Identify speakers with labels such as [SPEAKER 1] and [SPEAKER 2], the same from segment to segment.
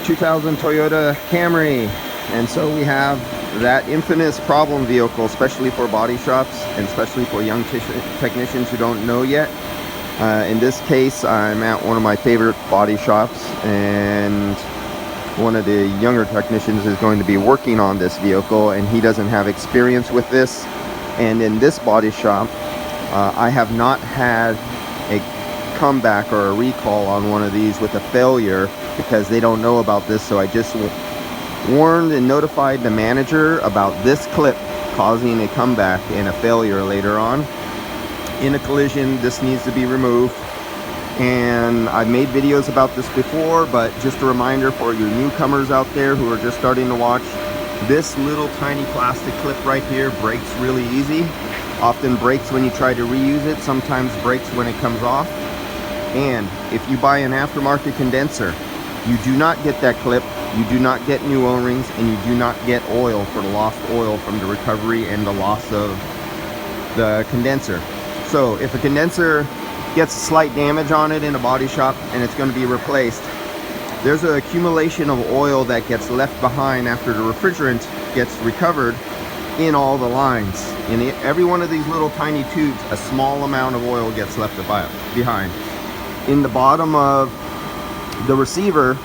[SPEAKER 1] 2000 Toyota Camry. And so we have that infamous problem vehicle, especially for body shops and especially for young technicians who don't know yet. In this case, I'm at one of my favorite body shops, and one of the younger technicians is going to be working on this vehicle, and he doesn't have experience with this. And in this body shop, I have not had a comeback or a recall on one of these with a failure because they don't know about this. So I just warned and notified the manager about this clip causing a comeback and a failure later on. In a collision, this needs to be removed. And I've made videos about this before, but just a reminder for your newcomers out there who are just starting to watch, this little tiny plastic clip right here breaks really easy. Often breaks when you try to reuse it, sometimes breaks when it comes off. And if you buy an aftermarket condenser, you do not get that clip, you do not get new O-rings, and you do not get oil for the lost oil from the recovery and the loss of the condenser. So if a condenser gets slight damage on it in a body shop and it's going to be replaced, there's an accumulation of oil that gets left behind after the refrigerant gets recovered in all the lines. In every one of these little tiny tubes, a small amount of oil gets left behind. In the bottom of the receiver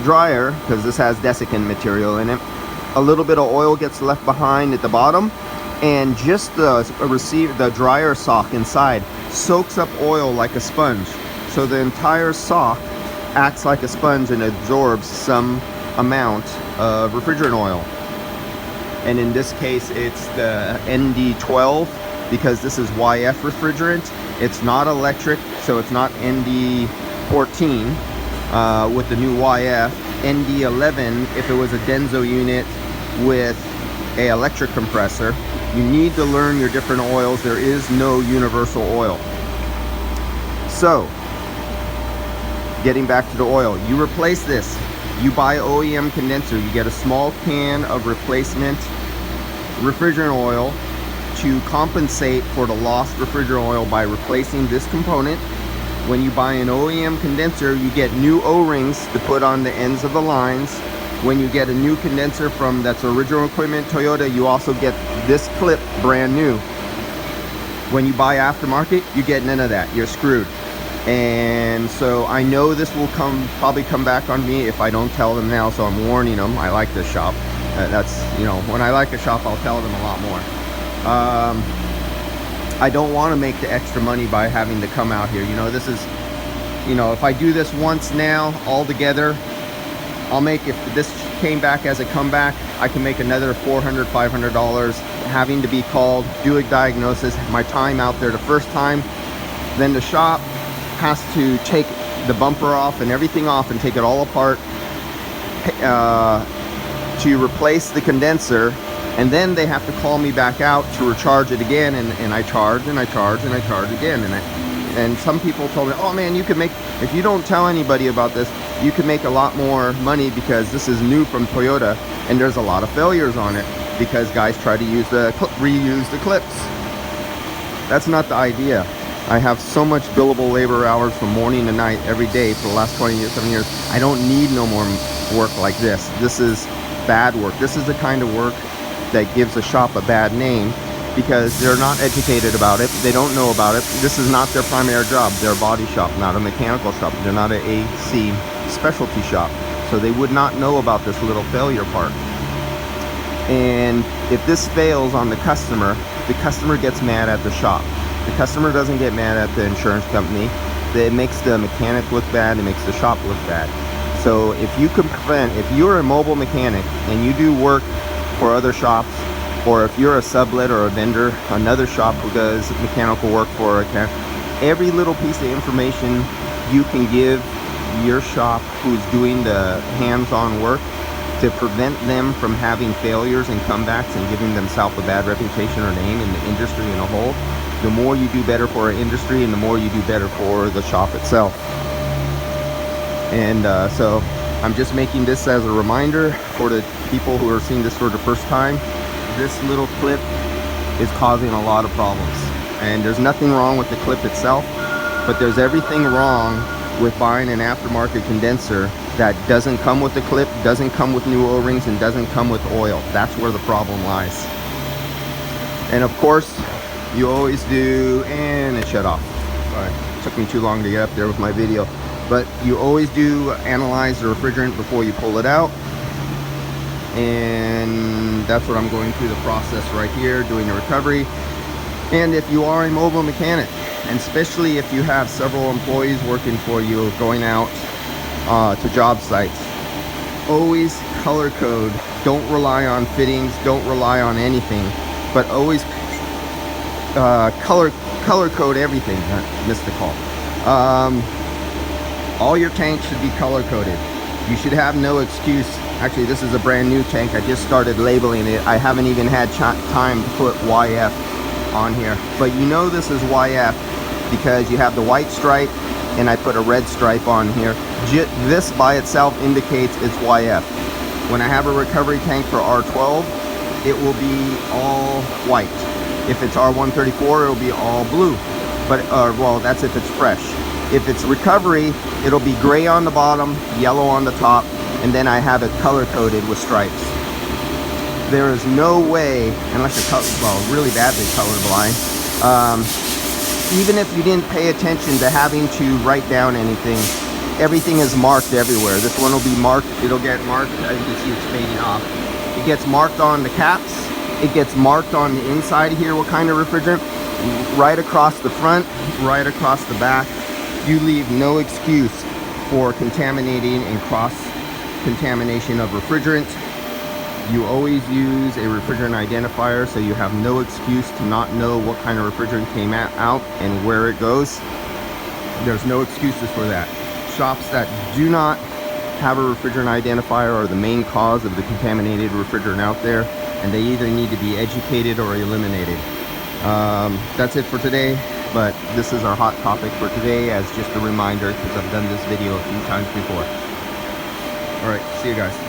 [SPEAKER 1] dryer, because this has desiccant material in it, a little bit of oil gets left behind at the bottom, and just the dryer sock inside soaks up oil like a sponge. So the entire sock acts like a sponge and absorbs some amount of refrigerant oil. And in this case, it's the ND12, because this is YF refrigerant. It's not electric, so it's not ND14 with the new YF. ND11 if it was a Denso unit with a electric compressor. You need to learn your different oils. There is no universal oil. So, getting back to the oil, you replace this. You buy OEM condenser, you get a small can of replacement refrigerant oil to compensate for the lost refrigerant oil by replacing this component. When you buy an OEM condenser, you get new O-rings to put on the ends of the lines. When you get a new condenser from that's original equipment Toyota, you also get this clip brand new. When you buy aftermarket, you get none of that. You're screwed. And so I know this will probably come back on me if I don't tell them now, so I'm warning them. I like this shop. That's, you know, when I like a shop, I'll tell them a lot more. I don't want to make the extra money by having to come out here. You know, this is, you know, if I do this once now all together, I'll make, if this came back as a comeback, I can make another $400, $500 having to be called, do a diagnosis, my time out there the first time. Then the shop has to take the bumper off and everything off and take it all apart to replace the condenser. And then they have to call me back out to recharge it again, and I charge and I charge and I charge again. And some people told me, oh man, you can make, if you don't tell anybody about this, you can make a lot more money because this is new from Toyota, and there's a lot of failures on it because guys try to use reuse the clips. That's not the idea. I have so much billable labor hours from morning to night every day for the last 27 years. I don't need no more work like this. This is bad work. This is the kind of work that gives a shop a bad name because they're not educated about it. They don't know about it. This is not their primary job. They're a body shop, not a mechanical shop. They're not an AC specialty shop. So they would not know about this little failure part. And if this fails on the customer gets mad at the shop. The customer doesn't get mad at the insurance company. It makes the mechanic look bad. It makes the shop look bad. So if you can prevent, if you're a mobile mechanic and you do work for other shops, or if you're a sublet or a vendor, another shop who does mechanical work for every little piece of information you can give your shop who's doing the hands-on work to prevent them from having failures and comebacks and giving themselves a bad reputation or name in the industry in a whole, the more you do better for our industry and the more you do better for the shop itself. And so I'm just making this as a reminder for the people who are seeing this for the first time. This little clip is causing a lot of problems, and there's nothing wrong with the clip itself, but there's everything wrong with buying an aftermarket condenser that doesn't come with the clip, doesn't come with new O-rings, and doesn't come with oil. That's where the problem lies. And of course, you always do, and it shut off. Sorry, it took me too long to get up there with my video. But you always do analyze the refrigerant before you pull it out. And that's what I'm going through the process right here, doing the recovery. And if you are a mobile mechanic, and especially if you have several employees working for you going out to job sites, always color code. Don't rely on fittings, don't rely on anything, but always color code everything. Missed the call. All your tanks should be color coded. You should have no excuse. Actually, this is a brand new tank. I just started labeling it. I haven't even had time to put YF on here, but you know this is YF because you have the white stripe and I put a red stripe on here. This by itself indicates it's YF. When I have a recovery tank for R12, it will be all white. If it's R134, it'll be all blue. But well, that's if it's fresh. If it's recovery, it'll be gray on the bottom, yellow on the top, and then I have it color coded with stripes. There is no way, unless you're really badly colorblind, even if you didn't pay attention to having to write down anything, everything is marked everywhere. This one will be marked, it'll get marked, as you can see it's fading off. It gets marked on the caps, it gets marked on the inside here what kind of refrigerant, right across the front, right across the back. You leave no excuse for contaminating and cross-contamination of refrigerant. You always use a refrigerant identifier, so you have no excuse to not know what kind of refrigerant came out and where it goes. There's no excuses for that. Shops that do not have a refrigerant identifier are the main cause of the contaminated refrigerant out there, and they either need to be educated or eliminated. That's it for today, but this is our hot topic for today as just a reminder because I've done this video a few times before. All right, see you guys.